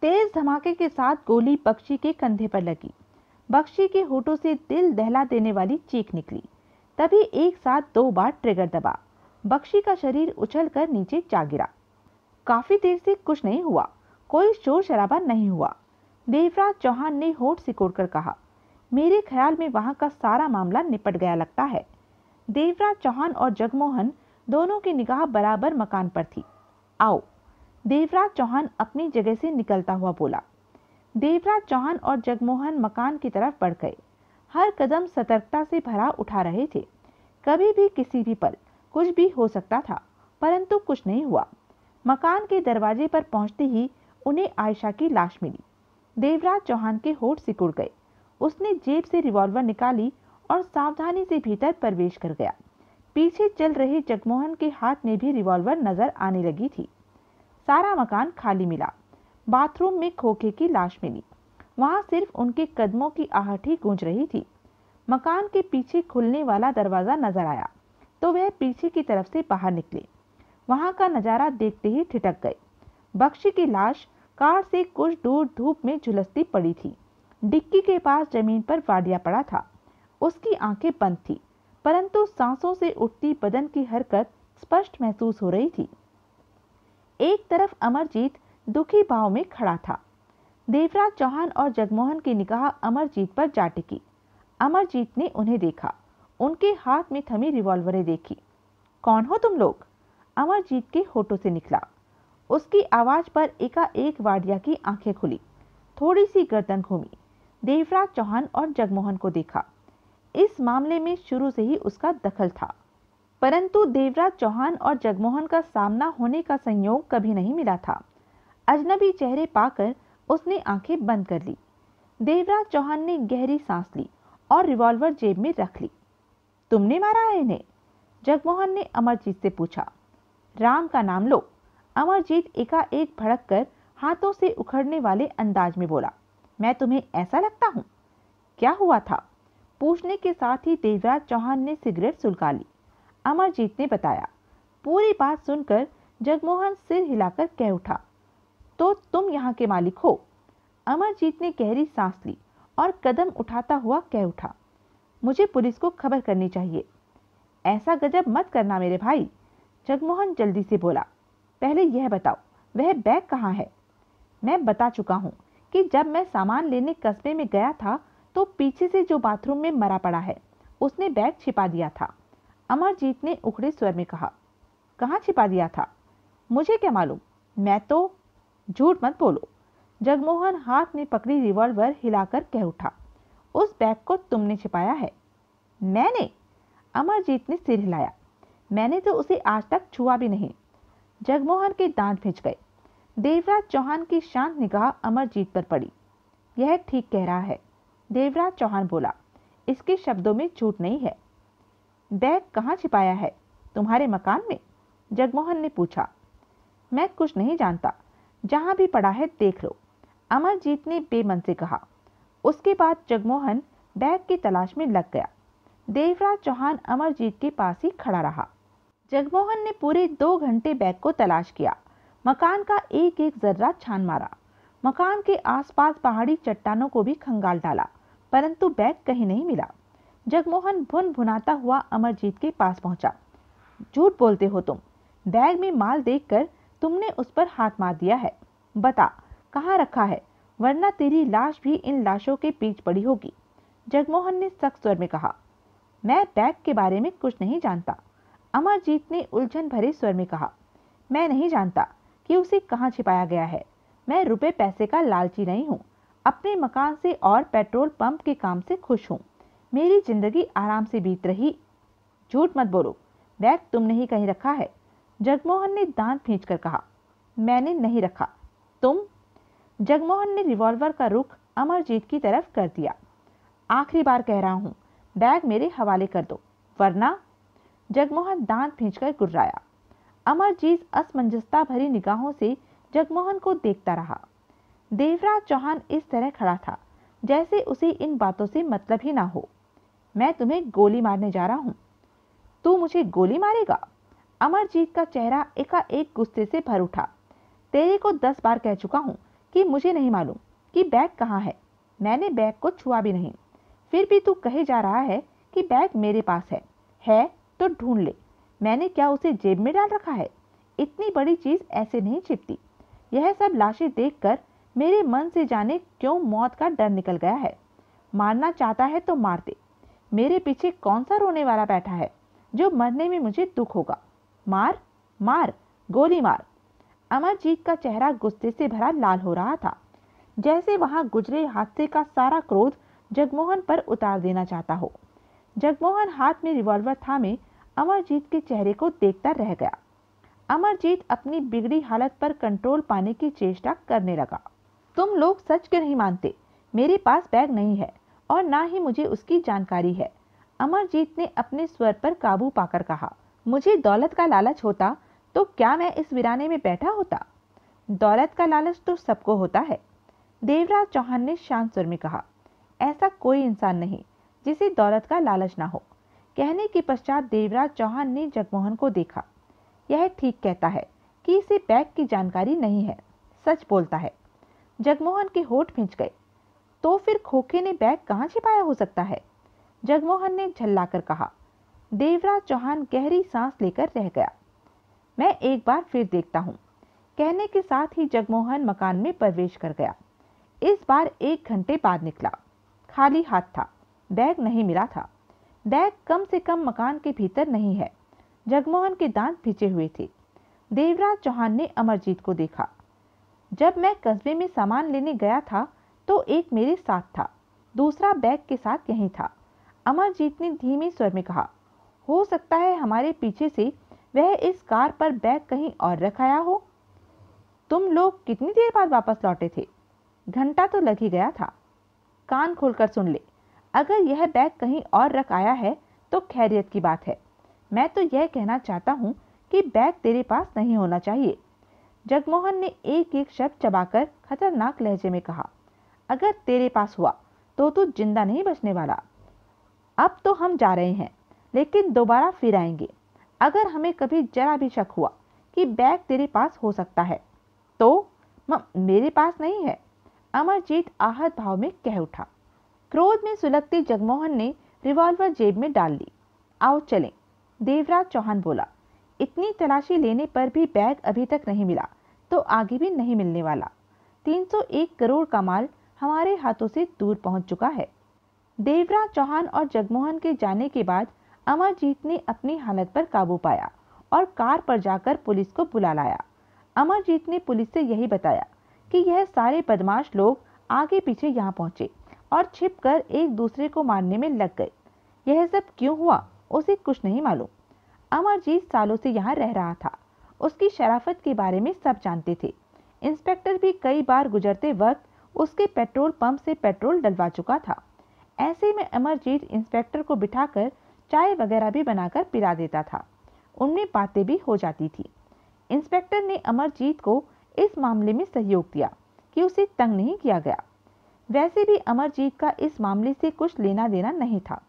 तेज धमाके के साथ गोली बख्शी के कंधे पर लगी। बख्शी के होठों से दिल दहला देने वाली चीख निकली। तभी एक साथ 2 बार ट्रिगर दबा। बख्शी का शरीर उछलकर नीचे जा गिरा। काफी देर से कुछ नहीं हुआ, कोई शोर शराबा नहीं हुआ। देवराज चौहान ने होठ सिकोड़कर कहा, मेरे ख्याल में वहां का सारा मामला निपट गया लगता है। देवराज चौहान और जगमोहन दोनों की निगाह बराबर मकान पर थी। आओ, देवराज चौहान अपनी जगह से निकलता हुआ बोला। देवराज चौहान और जगमोहन मकान की तरफ बढ़ गए। हर कदम सतर्कता से भरा उठा रहे थे। कभी भी किसी भी पल कुछ भी हो सकता था, परंतु कुछ नहीं हुआ। मकान के दरवाजे पर पहुंचते ही उन्हें आयशा की लाश मिली। देवराज चौहान के होठ सिकुड़ गए। उसने जेब से रिवॉल्वर निकाली और सावधानी से भीतर प्रवेश कर गया। पीछे चल रहे जगमोहन के हाथ में भी रिवॉल्वर नजर आने लगी थी। सारा मकान खाली मिला। बाथरूम में खोखे की लाश मिली। वहां सिर्फ उनके कदमों की आहट ही गूंज रही थी। मकान के पीछे खुलने वाला दरवाजा नजर आया तो वह पीछे की तरफ से बाहर निकले। वहां का नजारा देखते ही ठिठक गए। बख्शी की लाश कार से कुछ दूर धूप में झुलसती पड़ी थी। डिक्की के पास जमीन पर वाडिया पड़ा था। उसकी आंखें बंद थी, परंतु सांसों से उठती बदन की हरकत स्पष्ट महसूस हो रही थी। एक तरफ अमरजीत दुखी भाव में खड़ा था। देवराज चौहान और जगमोहन की निगाह अमरजीत पर जा टिकी। अमरजीत ने उन्हें देखा, उनके हाथ में थमी रिवॉल्वरें देखी। कौन हो तुम लोग? अमरजीत के होठों से निकला। उसकी आवाज पर एकाएक वाडिया की आंखें खुली, थोड़ी सी गर्दन घूमी। देवराज चौहान और जगमोहन को देखा। इस मामले में शुरू से ही उसका दखल था, परंतु देवराज चौहान और जगमोहन का सामना होने का संयोग कभी नहीं मिला था। अजनबी चेहरे पाकर उसने आंखें बंद कर ली। देवराज चौहान ने गहरी सांस ली और रिवॉल्वर जेब में रख ली। तुमने मारा है इन्हें? जगमोहन ने अमरजीत से पूछा। राम का नाम लो, अमरजीत एकाएक भड़क कर हाथों से उखड़ने वाले अंदाज में बोला। मैं तुम्हें ऐसा लगता हूं? क्या हुआ था? पूछने के साथ ही देवराज चौहान ने सिगरेट सुलगा ली। अमरजीत ने बताया। पूरी बात सुनकर जगमोहन सिर हिलाकर कह उठा, तो तुम यहाँ के मालिक हो? अमरजीत ने गहरी सांस ली और कदम उठाता हुआ कह उठा, मुझे पुलिस को खबर करनी चाहिए। ऐसा गजब मत करना मेरे भाई, जगमोहन जल्दी से बोला। पहले यह बताओ, वह बैग कहाँ है? मैं बता चुका हूँ कि जब मैं सामान लेने कस्बे में गया था तो पीछे से जो बाथरूम में मरा पड़ा है उसने बैग छिपा दिया था। अमरजीत ने उखड़े स्वर में कहा। कहाँ छिपा दिया था? मुझे क्या मालूम, मैं तो। झूठ मत बोलो, जगमोहन हाथ में पकड़ी रिवॉल्वर हिलाकर कह उठा। उस बैग को तुमने छिपाया है? मैंने? अमरजीत ने सिर हिलाया। मैंने तो उसे आज तक छुआ भी नहीं। जगमोहन के दांत भिंच गए। देवराज चौहान की शांत निगाह अमरजीत पर पड़ी। यह ठीक कह रहा है, देवराज चौहान बोला। इसके शब्दों में झूठ नहीं है। बैग कहाँ छिपाया है? तुम्हारे मकान में? जगमोहन ने पूछा। मैं कुछ नहीं जानता, जहां भी पड़ा है देख लो, अमरजीत ने बेमन से कहा। उसके बाद जगमोहन बैग की तलाश में लग गया। देवराज चौहान अमरजीत के पास ही खड़ा रहा। जगमोहन ने पूरे 2 घंटे बैग को तलाश किया। मकान का एक एक जर्रा छान मारा। मकान के आसपास पहाड़ी चट्टानों को भी खंगाल डाला, परंतु बैग कहीं नहीं मिला। जगमोहन भुन भुनाता हुआ अमरजीत के पास पहुंचा। झूठ बोलते हो तुम। बैग में माल देखकर तुमने उस पर हाथ मार दिया है। बता कहाँ रखा है, वरना तेरी लाश भी इन लाशों के बीच पड़ी होगी। जगमोहन ने सख्त स्वर में कहा। मैं बैग के बारे में कुछ नहीं जानता, अमरजीत ने उलझन भरे स्वर में कहा। मैं नहीं जानता कि उसे कहाँ छिपाया गया है। मैं रुपए पैसे का लालची नहीं हूँ। अपने मकान से और पेट्रोल पंप के काम से खुश हूँ। मेरी जिंदगी आराम से बीत रही। झूठ मत बोलो, बैग तुमने ही कहीं रखा है। जगमोहन ने दांत खींचकर कहा। मैंने नहीं रखा। तुम? जगमोहन ने रिवॉल्वर का रुख अमरजीत की तरफ कर दिया। आखिरी बार कह रहा हूँ, बैग मेरे हवाले कर दो, वरना। जगमोहन दांत खींचकर गुर्राया। अमरजीत असमंजसता भरी निगाहों से जगमोहन को देखता रहा। देवराज चौहान इस तरह खड़ा था जैसे उसे इन बातों से मतलब ही ना हो। मैं तुम्हें गोली मारने जा रहा हूँ। तू मुझे गोली मारेगा? अमरजीत का चेहरा एकाएक गुस्से से भर उठा। तेरे को 10 बार कह चुका हूँ कि मुझे नहीं मालूम कि बैग कहाँ है। मैंने बैग को छुआ भी नहीं, फिर भी तू कहे जा रहा है कि बैग मेरे पास है तो ढूंढ ले। मैंने क्या उसे जेब में डाल रखा है? इतनी बड़ी चीज ऐसे नहीं छिपती। यह सब लाशें देखकर मेरे मन से जाने क्यों मौत का डर निकल गया है। मारना चाहता है तो मार दे। मेरे पीछे कौन सा रोने वाला बैठा है जो मरने में मुझे दुख होगा? मार मार, गोली मार। अमरजीत का चेहरा गुस्से से भरा लाल हो रहा था, जैसे वहां गुजरे हादसे का सारा क्रोध जगमोहन पर उतार देना चाहता हो। जगमोहन हाथ में रिवॉल्वर थामे अमरजीत के चेहरे को देखता रह गया। अमरजीत अपनी बिगड़ी हालत पर कंट्रोल पाने की चेष्टा करने लगा। तुम लोग सच क्यों नहीं मानते? मेरे पास बैग नहीं है और ना ही मुझे उसकी जानकारी है। अमरजीत ने अपने स्वर पर काबू पाकर कहा। मुझे दौलत का लालच होता तो क्या मैं इस वीराने में बैठा होता? दौलत का लालच तो सबको होता है, देवराज चौहान ने शांत स्वर में कहा। ऐसा कोई इंसान नहीं जिसे दौलत का लालच ना हो। कहने के पश्चात देवराज चौहान ने जगमोहन को देखा। यह ठीक कहता है कि इसे बैग की जानकारी नहीं है, सच बोलता है। जगमोहन के होठ खिंच गए। तो फिर खोखे ने बैग कहाँ छिपाया हो सकता है? जगमोहन ने झल्लाकर कहा। देवराज चौहान गहरी सांस लेकर रह गया। मैं एक बार फिर देखता हूँ, कहने के साथ ही जगमोहन मकान में प्रवेश कर गया। इस बार 1 घंटे बाद निकला। खाली हाथ था, बैग नहीं मिला था। बैग कम से कम मकान के भीतर नहीं है। जगमोहन के दांत भिजे हुए थे। देवराज चौहान ने अमरजीत को देखा। जब मैं कस्बे में सामान लेने गया था तो एक मेरे साथ था, दूसरा बैग के साथ यहीं था। अमरजीत ने धीमे स्वर में कहा। हो सकता है हमारे पीछे से वह इस कार पर बैग कहीं और रख आया हो। तुम लोग कितनी देर बाद वापस लौटे थे? घंटा तो लग ही गया था। कान खोलकर सुन ले, अगर यह बैग कहीं और रख आया है तो खैरियत की बात है। मैं तो यह कहना चाहता हूँ कि बैग तेरे पास नहीं होना चाहिए। जगमोहन ने एक एक शब्द चबाकर खतरनाक लहजे में कहा। अगर तेरे पास हुआ तो तू जिंदा नहीं बचने वाला। अब तो हम जा रहे हैं, लेकिन दोबारा फिर आएंगे। अगर हमें कभी जरा भी शक हुआ कि बैग तेरे पास हो सकता है तो मेरे पास नहीं है, अमरजीत आहत भाव में कह उठा। क्रोध में सुलगते जगमोहन ने रिवॉल्वर जेब में डाल ली। आओ चलें, देवराज चौहान बोला। इतनी तलाशी लेने पर भी बैग अभी तक नहीं मिला तो आगे भी नहीं मिलने वाला। 301 करोड़ का माल हमारे हाथों से दूर पहुंच चुका है। देवराज चौहान और जगमोहन के जाने के बाद अमरजीत ने अपनी हालत पर काबू पाया और कार पर जाकर पुलिस को बुला लाया। अमरजीत ने पुलिस से यही बताया कि यह सारे बदमाश लोग आगे पीछे यहाँ पहुंचे और छिपकर एक दूसरे को मारने में लग गए। यह सब क्यों हुआ उसे कुछ नहीं मालूम। अमरजीत सालों से यहाँ रह रहा था, उसकी शराफत के बारे में सब जानते थे। इंस्पेक्टर भी कई बार गुजरते वक्त उसके पेट्रोल पंप से पेट्रोल डलवा चुका था। ऐसे में अमरजीत इंस्पेक्टर को बिठाकर चाय वगैरह भी बनाकर पिला देता था। उनमें बातें भी हो जाती थी। इंस्पेक्टर ने अमरजीत को इस मामले में सहयोग दिया कि उसे तंग नहीं किया गया। वैसे भी अमरजीत का इस मामले से कुछ लेना देना नहीं था।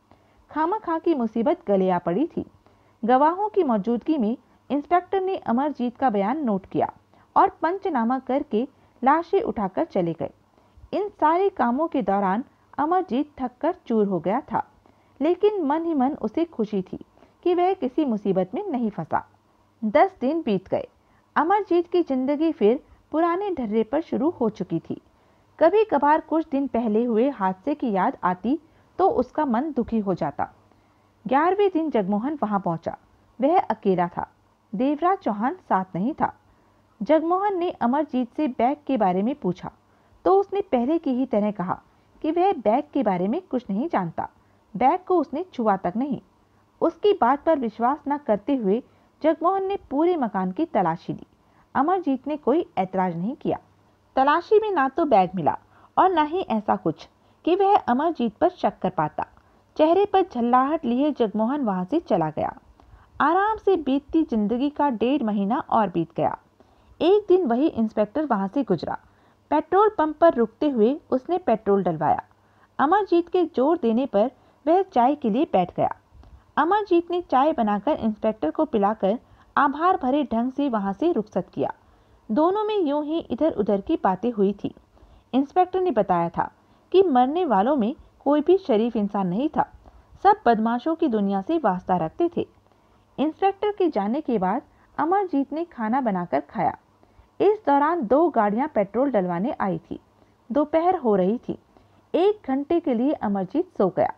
खामखा की मुसीबत गले आ पड़ी थी। गवाहों की मौजूदगी में इंस्पेक्टर ने अमरजीत का बयान नोट किया और पंचनामा करके लाशें उठाकर चले गए। इन सारे कामों के दौरान अमरजीत थककर चूर हो गया था, लेकिन मन ही मन उसे खुशी थी कि वह किसी मुसीबत में नहीं फंसा। 10 दिन बीत गए। अमरजीत की जिंदगी फिर पुराने ढर्रे पर शुरू हो चुकी थी। कभी कभार कुछ दिन पहले हुए हादसे की याद आती तो उसका मन दुखी हो जाता। 11वें दिन जगमोहन वहां पहुंचा। वह अकेला था। देवराज चौहान साथ नहीं था। जगमोहन ने अमरजीत से बैग के बारे में पूछा तो उसने पहले की ही तरह कहा कि वह बैग के बारे में कुछ नहीं जानता। बैग को उसने छुआ तक नहीं। उसकी बात पर विश्वास न करते हुए जगमोहन ने पूरे मकान की तलाशी ली। अमरजीत ने कोई ऐतराज नहीं किया। तलाशी में ना तो बैग मिला और न ही ऐसा कुछ कि वह अमरजीत पर शक कर पाता। चेहरे पर झल्लाहट लिए जगमोहन वहां से चला गया। आराम से बीतती जिंदगी का 1.5 महीना और बीत गया। एक दिन वही इंस्पेक्टर वहां से गुजरा। पेट्रोल पंप पर रुकते हुए उसने पेट्रोल डलवाया। अमरजीत के जोर देने पर वह चाय के लिए बैठ गया। अमरजीत ने चाय बनाकर इंस्पेक्टर को पिलाकर आभार भरे ढंग से वहां से रुखसत किया। दोनों में यूं ही इधर उधर की बातें हुई थी। इंस्पेक्टर ने बताया था कि मरने वालों में कोई भी शरीफ इंसान नहीं था। सब बदमाशों की दुनिया से वास्ता रखते थे। इंस्पेक्टर के जाने के बाद अमरजीत ने खाना बनाकर खाया। इस दौरान 2 गाड़ियां पेट्रोल डलवाने आई थी। दोपहर हो रही थी। 1 घंटे के लिए अमरजीत सो गया।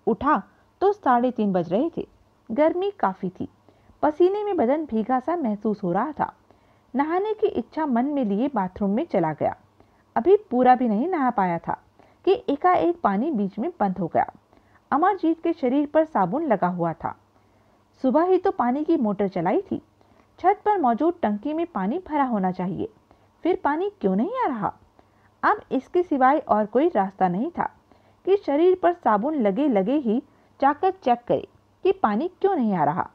उठा तो 3:30 बज रहे थे। गर्मी काफी थी। पसीने में बदन भीगा सा महसूस हो रहा था। नहाने की इच्छा मन में लिए बाथरूम में चला गया। अभी पूरा भी नहीं नहा पाया था कि एकाएक पानी बीच में बंद हो गया। अमरजीत के शरीर पर साबुन लगा हुआ था। सुबह ही तो पानी की मोटर चलाई थी। छत पर मौजूद टंकी में पानी भरा होना चाहिए, फिर पानी क्यों नहीं आ रहा? अब इसके सिवाय और कोई रास्ता नहीं था कि शरीर पर साबुन लगे लगे ही जाकर चेक करे कि पानी क्यों नहीं आ रहा।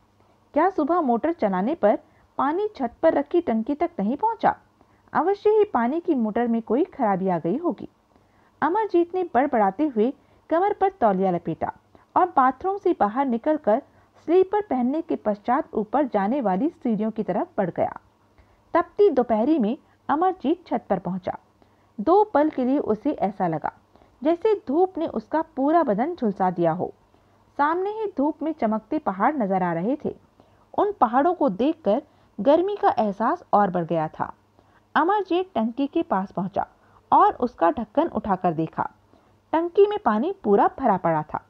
क्या सुबह मोटर चलाने पर पानी छत पर रखी टंकी तक नहीं पहुंचा? अवश्य ही पानी की मोटर में कोई खराबी आ गई होगी। अमरजीत ने बड़बड़ाते हुए कमर पर तौलिया लपेटा और बाथरूम से बाहर निकलकर स्लीपर पहनने के पश्चात ऊपर जाने वाली सीढ़ियों की तरफ बढ़ गया। तपती दोपहरी में अमरजीत छत पर पहुंचा। 2 पल के लिए उसे ऐसा लगा जैसे धूप ने उसका पूरा बदन झुलसा दिया हो। सामने ही धूप में चमकते पहाड़ नजर आ रहे थे। उन पहाड़ों को देखकर गर्मी का एहसास और बढ़ गया था। अमरजीत टंकी के पास पहुंचा और उसका ढक्कन उठाकर देखा। टंकी में पानी पूरा भरा पड़ा था।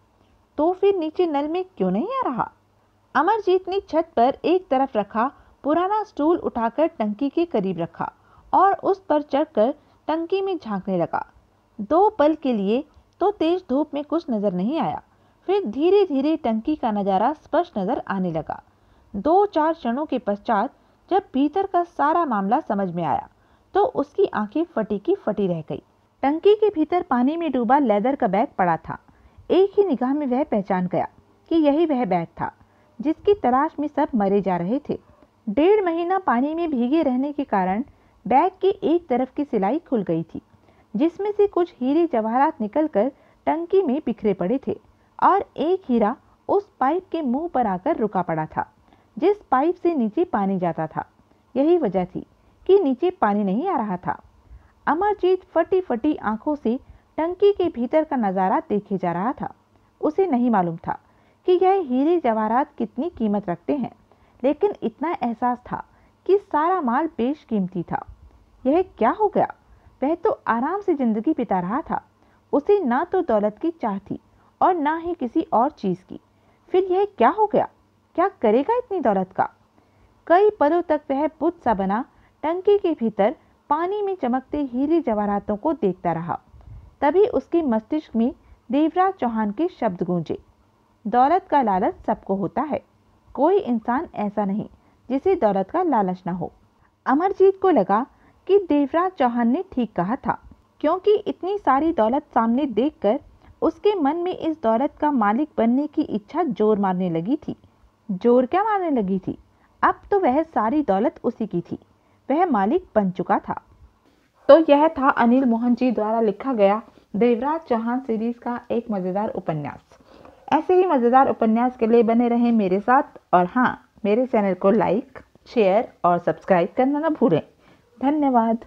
तो फिर नीचे नल में क्यों नहीं आ रहा? अमरजीत ने छत पर एक तरफ रखा पुराना स्टूल उठाकर टंकी के करीब रखा और उस पर चढ़कर टंकी में झांकने लगा। 2 पल के लिए तो तेज धूप में कुछ नजर नहीं आया। फिर धीरे धीरे टंकी का नजारा स्पष्ट नजर आने लगा। 2-4 क्षणों के पश्चात जब भीतर का सारा मामला समझ में आया तो उसकी आंखें फटी की फटी रह गई। टंकी के भीतर पानी में डूबा लेदर का बैग पड़ा था। एक ही निगाह में वह पहचान गया कि यही वह बैग था जिसकी तलाश में सब मरे जा रहे थे। 1.5 महीना पानी में भीगे रहने के कारण बैग की एक तरफ की सिलाई खुल गई थी, जिसमें से कुछ हीरे जवाहरात निकलकर टंकी में बिखरे पड़े थे और एक हीरा उस पाइप के मुंह पर आकर रुका पड़ा था जिस पाइप से नीचे पानी जाता था। यही वजह थी कि नीचे पानी नहीं आ रहा था। अमरजीत फटी फटी आंखों से टंकी के भीतर का नजारा देखे जा रहा था। उसे नहीं मालूम था कि यह हीरे जवाहरात कितनी कीमत रखते हैं, लेकिन इतना एहसास था कि सारा माल बेशकीमती था। यह क्या हो गया? वह तो आराम से जिंदगी बिता रहा था। उसे ना तो दौलत की चाह थी और ना ही किसी और चीज की। फिर यह क्या हो गया? क्या करेगा इतनी दौलत का? कई पलों तक वह बुत सा बना टंकी के भीतर पानी में चमकते हीरे जवाहरातों को देखता रहा। तभी उसके मस्तिष्क में देवराज चौहान के शब्द गूंजे, दौलत का लालच सबको होता है, कोई इंसान ऐसा नहीं जिसे दौलत का लालच न हो। अमरजीत को लगा कि देवराज चौहान ने ठीक कहा था, क्योंकि इतनी सारी दौलत सामने देखकर उसके मन में इस दौलत का मालिक बनने की इच्छा जोर मारने लगी थी। जोर क्या मारने लगी थी? अब तो वह सारी दौलत उसी की थी, वह मालिक बन चुका था। तो यह था अनिल मोहन जी द्वारा लिखा गया देवराज चौहान सीरीज का एक मज़ेदार उपन्यास। ऐसे ही मज़ेदार उपन्यास के लिए बने रहें मेरे साथ, और हाँ, मेरे चैनल को लाइक, शेयर और सब्सक्राइब करना न भूलें। धन्यवाद।